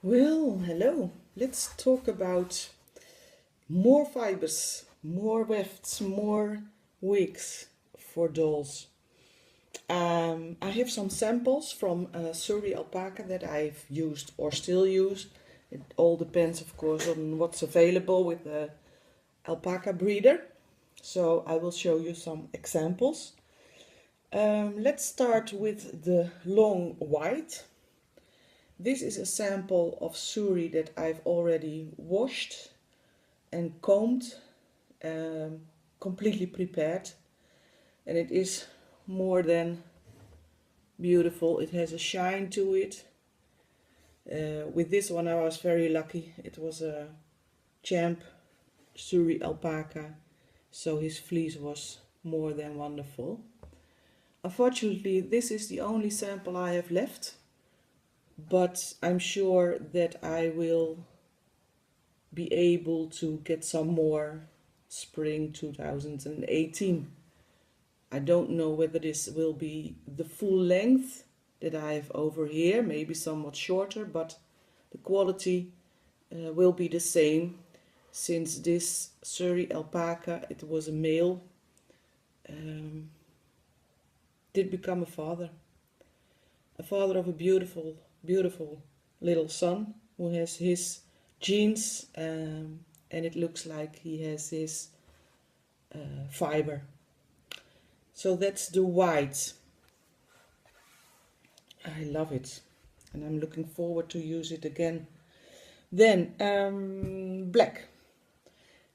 Well, hello. Let's talk about more fibers, more wefts, more wigs for dolls. I have some samples from Surrey alpaca that I've used or still use. It all depends, of course, on what's available with the alpaca breeder. So I will show you some examples. Let's start with the long white. This is a sample of Surrey that I've already washed and combed, completely prepared, and it is more than beautiful. It has a shine to it. With this one I was very lucky. It was a champ Surrey alpaca, so his fleece was more than wonderful. Unfortunately, this is the only sample I have left, but I'm sure that I will be able to get some more spring 2018. I don't know whether this will be the full length that I have over here, maybe somewhat shorter, but the quality will be the same, since this Surrey alpaca, it was a male, did become a father of a beautiful, beautiful little son who has his genes, and it looks like he has his fiber. So that's the white. I love it, and I'm looking forward to use it again. Then black.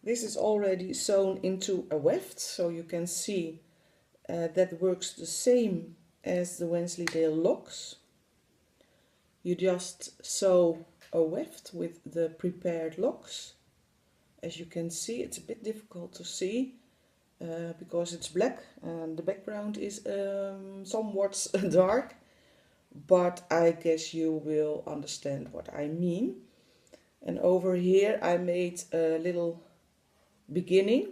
This is already sewn into a weft, so you can see that works the same as the Wensleydale locks. You just sew a weft with the prepared locks. As you can see, it's a bit difficult to see because it's black and the background is somewhat dark, but I guess you will understand what I mean. And over here I made a little beginning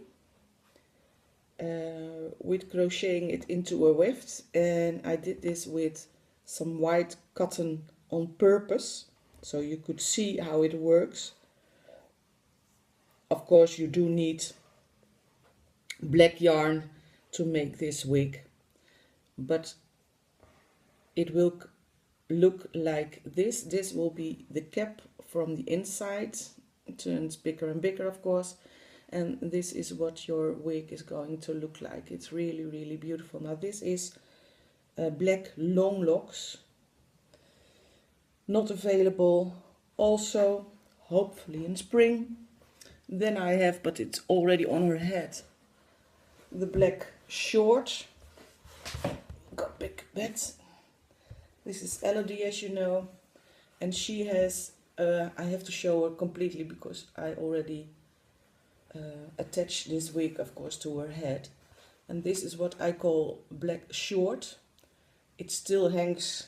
with crocheting it into a weft, and I did this with some white cotton on purpose so you could see how it works. Of course you do need black yarn to make this wig, but it will look like this. This will be the cap from the inside. It turns bigger and bigger, of course, and this is what your wig is going to look like. It's really, really beautiful. Now this is black long locks, not available also hopefully in spring. Then I have, but it's already on her head, the black short. Got big beds. This is Elodie, as you know, and she has, I have to show her completely because I already attached this wig, of course, to her head. And this is what I call black short. It still hangs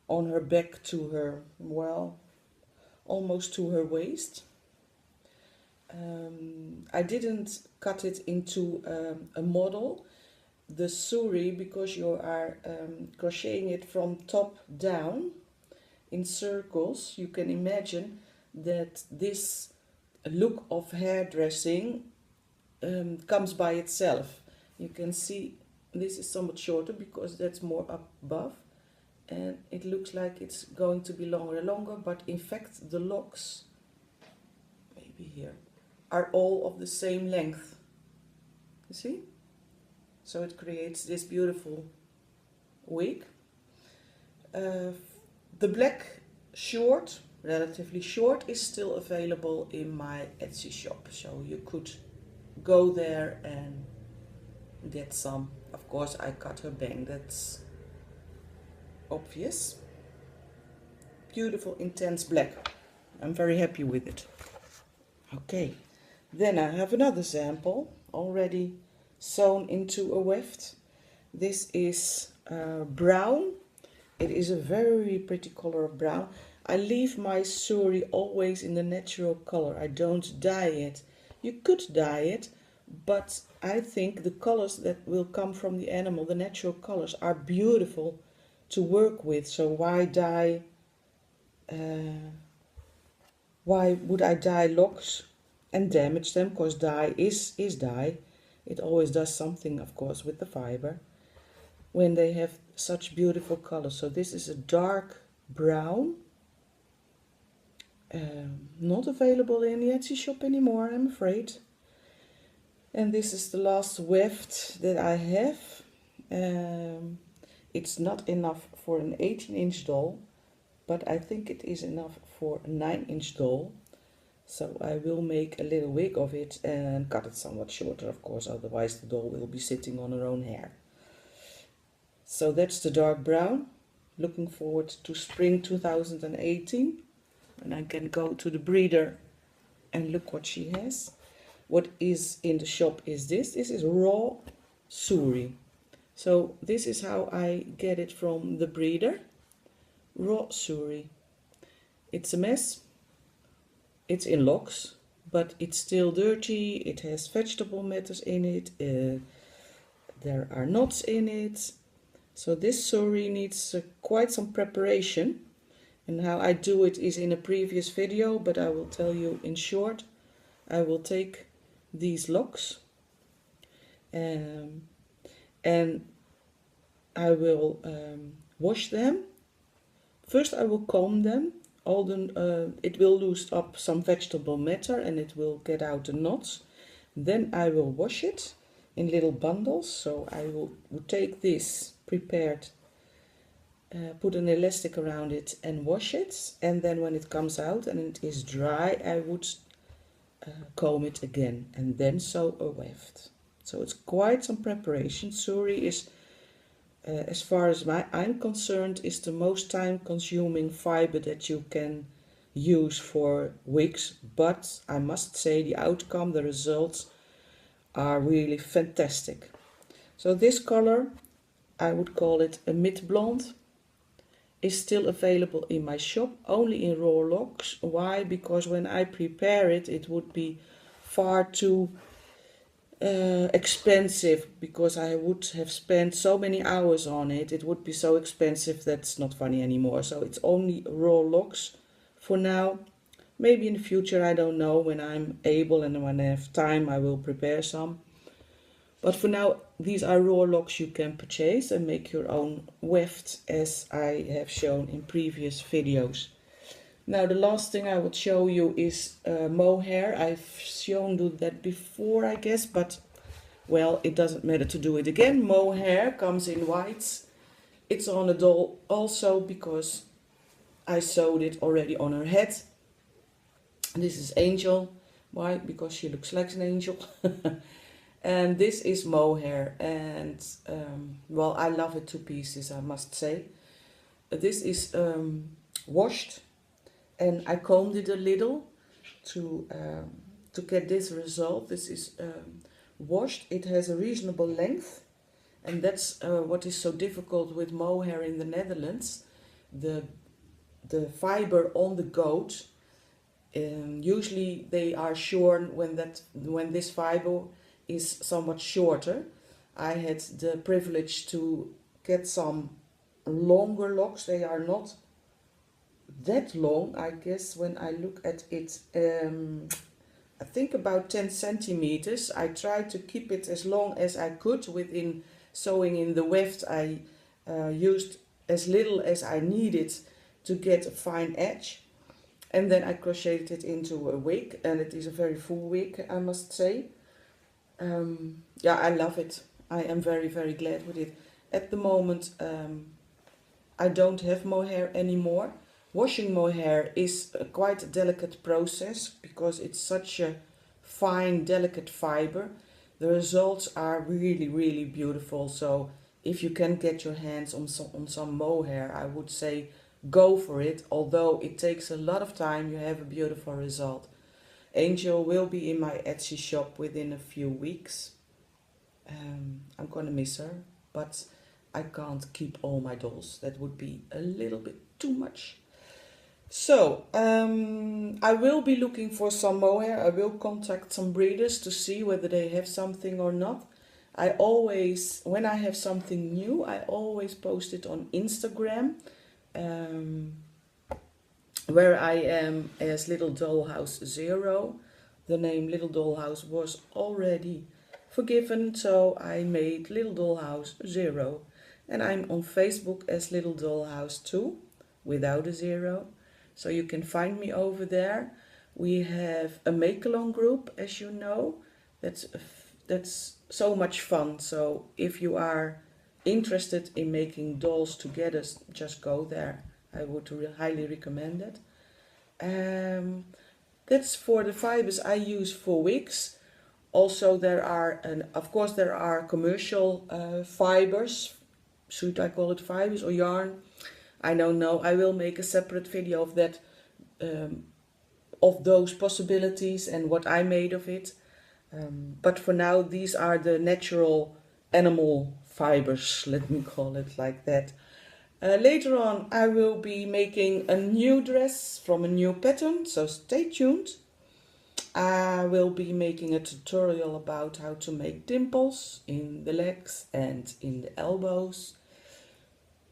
on her back to her, well, almost to her waist. I didn't cut it into a model, the Surrey, because you are crocheting it from top down in circles. You can imagine that this look of hairdressing comes by itself. You can see this is somewhat shorter because that's more up above, and it looks like it's going to be longer and longer, but in fact the locks, maybe here, are all of the same length. You see? So it creates this beautiful wig. The black short, relatively short, is still available in my Etsy shop, so you could go there and get some. Of course I cut her bang, that's obvious. Beautiful intense black. I'm very happy with it. Okay, then I have another sample already sewn into a weft. This is brown. It is a very pretty color of brown. I leave my Surrey always in the natural color. I don't dye it. You could dye it, but I think the colors that will come from the animal, the natural colors, are beautiful to work with. So why dye why would I dye locks and damage them? Because dye is dye. It always does something, of course, with the fiber when they have such beautiful colors. So this is a dark brown, not available in the Etsy shop anymore, I'm afraid. And this is the last weft that I have. It's not enough for an 18-inch doll, but I think it is enough for a 9-inch doll. So I will make a little wig of it and cut it somewhat shorter, of course, otherwise the doll will be sitting on her own hair. So that's the dark brown. Looking forward to spring 2018. And I can go to the breeder and look what she has. What is in the shop is this. This is raw suri. So this is how I get it from the breeder. Raw suri. It's a mess. It's in locks, but it's still dirty. It has vegetable matters in it. There are knots in it. So this suri needs quite some preparation. And how I do it is in a previous video, but I will tell you in short. I will take these locks and I will wash them. First I will comb them. It will lose up some vegetable matter and it will get out the knots. Then I will wash it in little bundles. So I will take this prepared, put an elastic around it and wash it. And then when it comes out and it is dry, I would comb it again and then sew a weft. So it's quite some preparation. Suri is, as far as I'm concerned, is the most time-consuming fiber that you can use for wigs. But I must say the outcome, the results are really fantastic. So this color, I would call it a mid blonde, is still available in my shop, only in raw locks. Why? Because when I prepare it, it would be far too expensive, because I would have spent so many hours on it. It would be so expensive that's not funny anymore. So it's only raw locks for now. Maybe in the future, I don't know, when I'm able and when I have time, I will prepare some. But for now, these are raw locks you can purchase and make your own weft, as I have shown in previous videos. Now the last thing I will show you is mohair. I've shown you that before, I guess, but well, it doesn't matter to do it again. Mohair comes in whites. It's on a doll also because I sewed it already on her head. This is Angel. Why? Because she looks like an angel. And this is mohair, and well, I love it to pieces, I must say. This is washed, and I combed it a little to get this result. This is washed. It has a reasonable length, and that's what is so difficult with mohair in the Netherlands. The fiber on the goat, usually they are shorn when this fiber is somewhat shorter. I had the privilege to get some longer locks. They are not that long, I guess, when I look at it. I think about 10 centimeters. I tried to keep it as long as I could. Within sewing in the weft, I used as little as I needed to get a fine edge. And then I crocheted it into a wig, and it is a very full wig, I must say. Yeah, I love it. I am very, very glad with it. At the moment, I don't have mohair anymore. Washing mohair is quite a delicate process because it's such a fine, delicate fiber. The results are really, really beautiful. So if you can get your hands on some mohair, I would say go for it. Although it takes a lot of time, you have a beautiful result. Angel will be in my Etsy shop within a few weeks. I'm gonna miss her, but I can't keep all my dolls. That would be a little bit too much. So, I will be looking for some mohair. I will contact some breeders to see whether they have something or not. I always, when I have something new, I always post it on Instagram. where I am as Little Dollhouse 0. The name Little Dollhouse was already forgiven, so I made Little Dollhouse 0. And I'm on Facebook as Little Dollhouse 2, without a 0. So you can find me over there. We have a make-along group, as you know. That's so much fun. So if you are interested in making dolls together, just go there. I would highly recommend it. That's for the fibers I use for wigs. Also, there are, and of course, there are commercial fibers. Should I call it fibers or yarn? I don't know. I will make a separate video of that, of those possibilities and what I made of it. But for now, these are the natural animal fibers, let me call it like that. Later on, I will be making a new dress from a new pattern, so stay tuned. I will be making a tutorial about how to make dimples in the legs and in the elbows.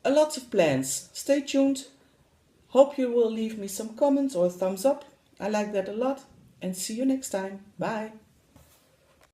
A lot of plans. Stay tuned. Hope you will leave me some comments or thumbs up. I like that a lot. And see you next time. Bye.